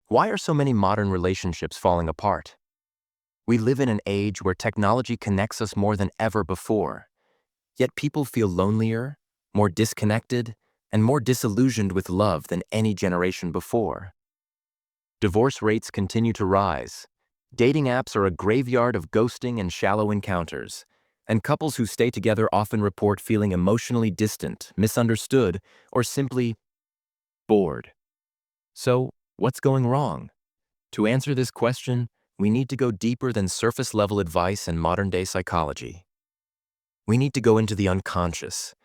Why are so many modern relationships falling apart? We live in an age where technology connects us more than ever before, yet people feel lonelier, more disconnected, and more disillusioned with love than any generation before. Divorce rates continue to rise. Dating apps are a graveyard of ghosting and shallow encounters, and couples who stay together often report feeling emotionally distant, misunderstood, or simply bored. So, what's going wrong? To answer this question, we need to go deeper than surface-level advice and modern-day psychology. We need to go into the unconscious,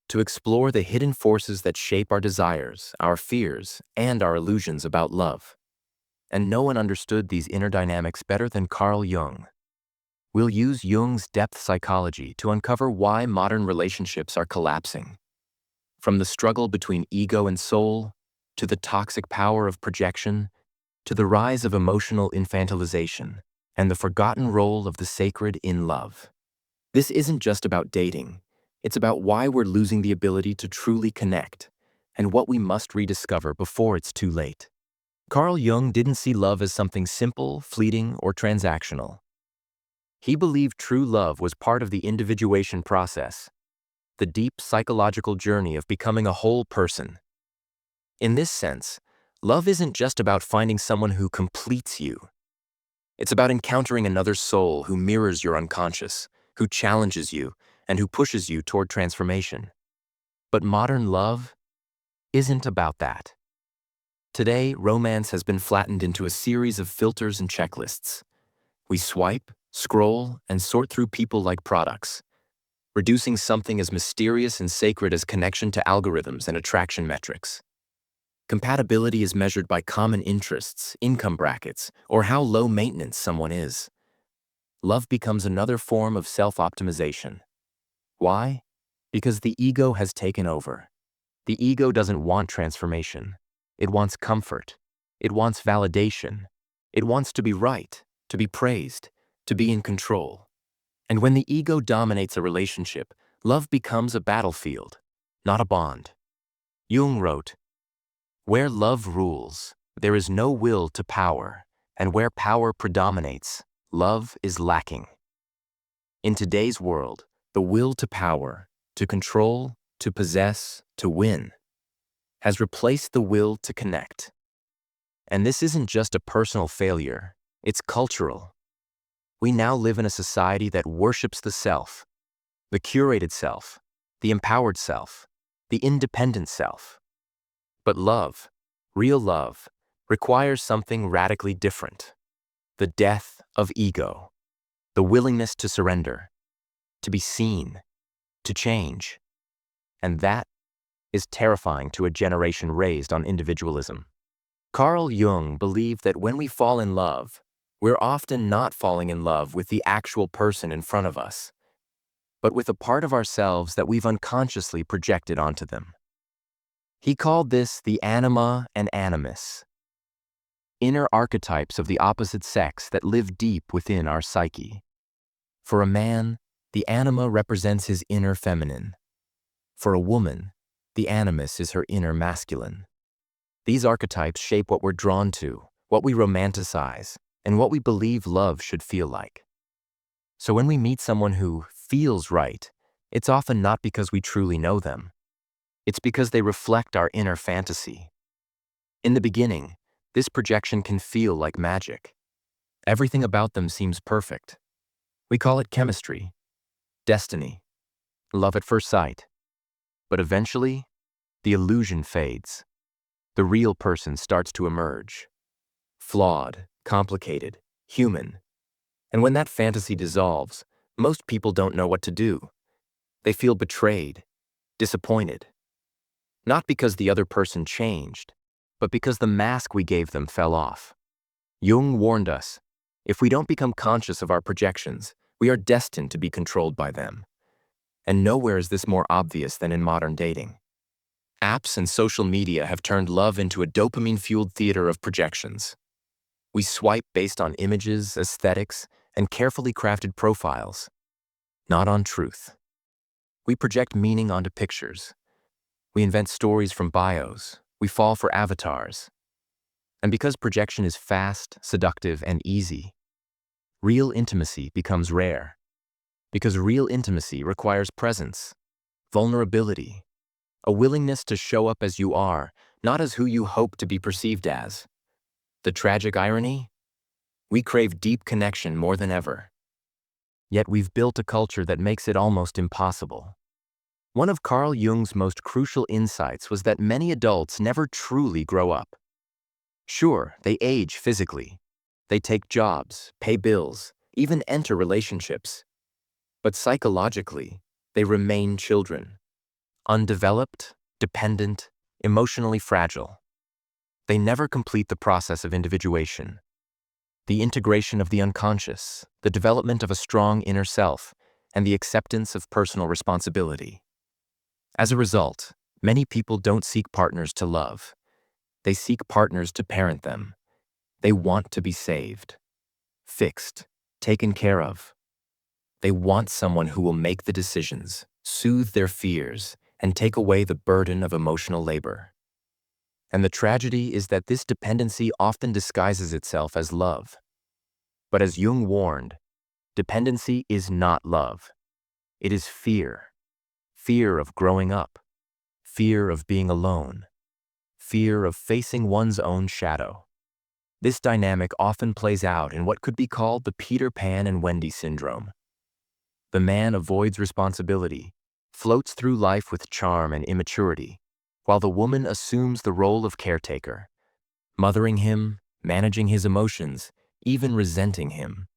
to explore the hidden forces that shape our desires, our fears, and our illusions about love. And no one understood these inner dynamics better than Carl Jung. We'll use Jung's depth psychology to uncover why modern relationships are collapsing. From the struggle between ego and soul, to the toxic power of projection, to the rise of emotional infantilization, and the forgotten role of the sacred in love. This isn't just about dating. It's about why we're losing the ability to truly connect, and what we must rediscover before it's too late. Carl Jung didn't see love as something simple, fleeting, or transactional. He believed true love was part of the individuation process, the deep psychological journey of becoming a whole person. In this sense, love isn't just about finding someone who completes you. It's about encountering another soul who mirrors your unconscious, who challenges you, and who pushes you toward transformation. But modern love isn't about that. Today, romance has been flattened into a series of filters and checklists. We swipe, scroll, and sort through people like products, reducing something as mysterious and sacred as connection to algorithms and attraction metrics. Compatibility is measured by common interests, income brackets, or how low maintenance someone is. Love becomes another form of self-optimization. Why? Because the ego has taken over. The ego doesn't want transformation. It wants comfort. It wants validation. It wants to be right, to be praised, to be in control. And when the ego dominates a relationship, love becomes a battlefield, not a bond. Jung wrote, "Where love rules, there is no will to power, and where power predominates, love is lacking." In today's world, the will to power, to control, to possess, to win, has replaced the will to connect. And this isn't just a personal failure, it's cultural. We now live in a society that worships the self, the curated self, the empowered self, the independent self. But love, real love, requires something radically different. The death of ego, the willingness to surrender, to be seen, to change. And that is terrifying to a generation raised on individualism. Carl Jung believed that when we fall in love, we're often not falling in love with the actual person in front of us, but with a part of ourselves that we've unconsciously projected onto them. He called this the anima and animus, inner archetypes of the opposite sex that live deep within our psyche. For a man, the anima represents his inner feminine. For a woman, the animus is her inner masculine. These archetypes shape what we're drawn to, what we romanticize, and what we believe love should feel like. So when we meet someone who feels right, it's often not because we truly know them. It's because they reflect our inner fantasy. In the beginning, this projection can feel like magic. Everything about them seems perfect. We call it chemistry, destiny, love at first sight. But eventually, the illusion fades. The real person starts to emerge. Flawed, complicated, human. And when that fantasy dissolves, most people don't know what to do. They feel betrayed, disappointed. Not because the other person changed, but because the mask we gave them fell off. Jung warned us, if we don't become conscious of our projections, we are destined to be controlled by them. And nowhere is this more obvious than in modern dating. Apps and social media have turned love into a dopamine-fueled theater of projections. We swipe based on images, aesthetics, and carefully crafted profiles, not on truth. We project meaning onto pictures. We invent stories from bios. We fall for avatars. And because projection is fast, seductive, and easy, real intimacy becomes rare. Because real intimacy requires presence, vulnerability, a willingness to show up as you are, not as who you hope to be perceived as. The tragic irony? We crave deep connection more than ever. Yet we've built a culture that makes it almost impossible. One of Carl Jung's most crucial insights was that many adults never truly grow up. Sure, they age physically. They take jobs, pay bills, even enter relationships. But psychologically, they remain children. Undeveloped, dependent, emotionally fragile. They never complete the process of individuation. The integration of the unconscious, the development of a strong inner self, and the acceptance of personal responsibility. As a result, many people don't seek partners to love. They seek partners to parent them. They want to be saved, fixed, taken care of. They want someone who will make the decisions, soothe their fears, and take away the burden of emotional labor. And the tragedy is that this dependency often disguises itself as love. But as Jung warned, dependency is not love. It is fear. Fear of growing up. Fear of being alone. Fear of facing one's own shadow. This dynamic often plays out in what could be called the Peter Pan and Wendy syndrome. The man avoids responsibility, floats through life with charm and immaturity, while the woman assumes the role of caretaker, mothering him, managing his emotions, even resenting him,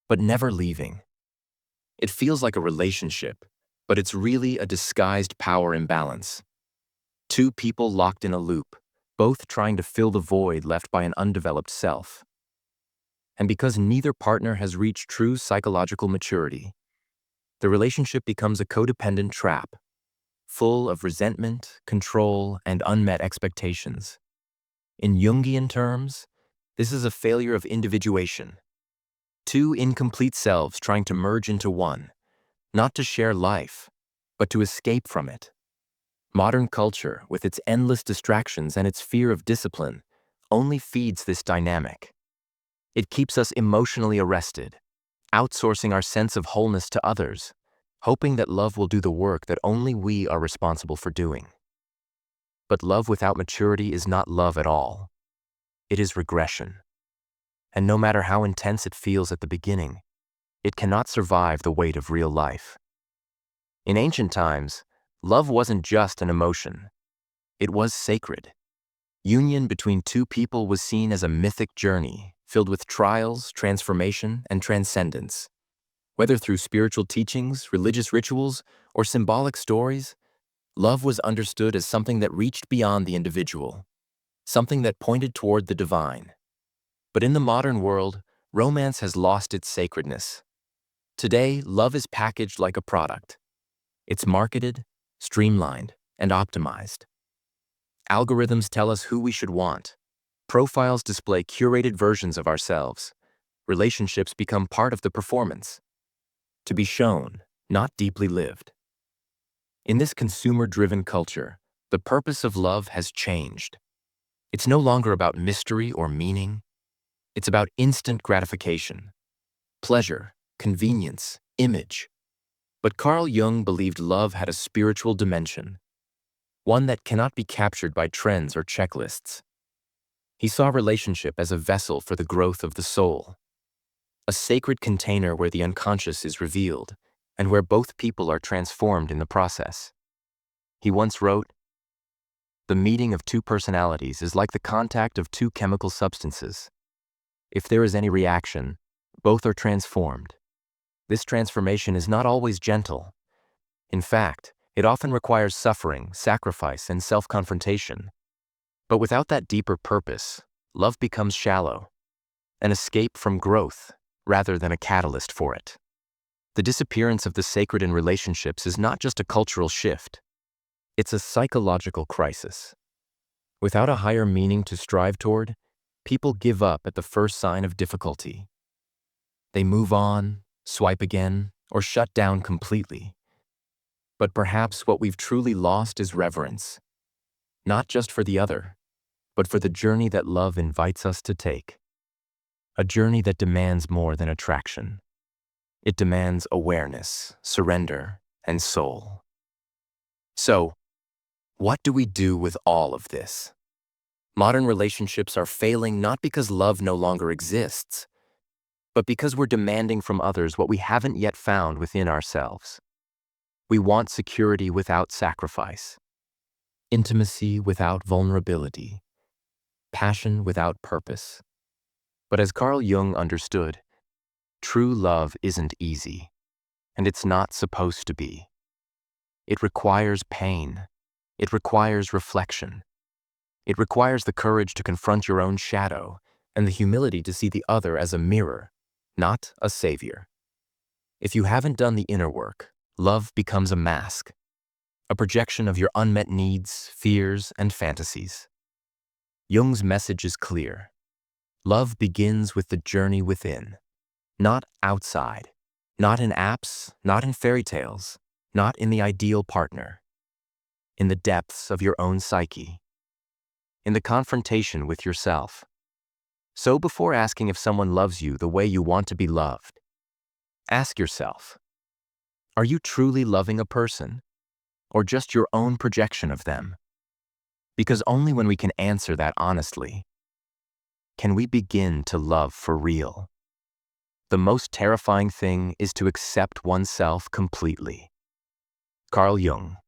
but never leaving. It feels like a relationship, but it's really a disguised power imbalance. Two people locked in a loop, both trying to fill the void left by an undeveloped self. And because neither partner has reached true psychological maturity, the relationship becomes a codependent trap, full of resentment, control, and unmet expectations. In Jungian terms, this is a failure of individuation. Two incomplete selves trying to merge into one, not to share life, but to escape from it. Modern culture, with its endless distractions and its fear of discipline, only feeds this dynamic. It keeps us emotionally arrested, outsourcing our sense of wholeness to others, hoping that love will do the work that only we are responsible for doing. But love without maturity is not love at all. It is regression. And no matter how intense it feels at the beginning, it cannot survive the weight of real life. In ancient times, love wasn't just an emotion. It was sacred. Union between two people was seen as a mythic journey filled with trials, transformation, and transcendence. Whether through spiritual teachings, religious rituals, or symbolic stories, love was understood as something that reached beyond the individual, something that pointed toward the divine. But in the modern world, romance has lost its sacredness. Today, love is packaged like a product. It's marketed, streamlined, and optimized. Algorithms tell us who we should want. Profiles display curated versions of ourselves. Relationships become part of the performance. To be shown, not deeply lived. In this consumer-driven culture, the purpose of love has changed. It's no longer about mystery or meaning. It's about instant gratification, pleasure, convenience, image. But Carl Jung believed love had a spiritual dimension, one that cannot be captured by trends or checklists. He saw relationship as a vessel for the growth of the soul, a sacred container where the unconscious is revealed and where both people are transformed in the process. He once wrote, "The meeting of two personalities is like the contact of two chemical substances. If there is any reaction, both are transformed. This transformation is not always gentle. In fact, it often requires suffering, sacrifice, and self-confrontation. But without that deeper purpose, love becomes shallow, an escape from growth rather than a catalyst for it." The disappearance of the sacred in relationships is not just a cultural shift. It's a psychological crisis. Without a higher meaning to strive toward, people give up at the first sign of difficulty. They move on, swipe again, or shut down completely. But perhaps what we've truly lost is reverence, not just for the other, but for the journey that love invites us to take. A journey that demands more than attraction. It demands awareness, surrender, and soul. So, what do we do with all of this? Modern relationships are failing not because love no longer exists, but because we're demanding from others what we haven't yet found within ourselves. We want security without sacrifice, intimacy without vulnerability, passion without purpose. But as Carl Jung understood, true love isn't easy, and it's not supposed to be. It requires pain. It requires reflection. It requires the courage to confront your own shadow and the humility to see the other as a mirror, not a savior. If you haven't done the inner work, love becomes a mask, a projection of your unmet needs, fears, and fantasies. Jung's message is clear. Love begins with the journey within, not outside, not in apps, not in fairy tales, not in the ideal partner, in the depths of your own psyche, in the confrontation with yourself. So before asking if someone loves you the way you want to be loved, ask yourself, are you truly loving a person, or just your own projection of them? Because only when we can answer that honestly, can we begin to love for real. The most terrifying thing is to accept oneself completely. Carl Jung.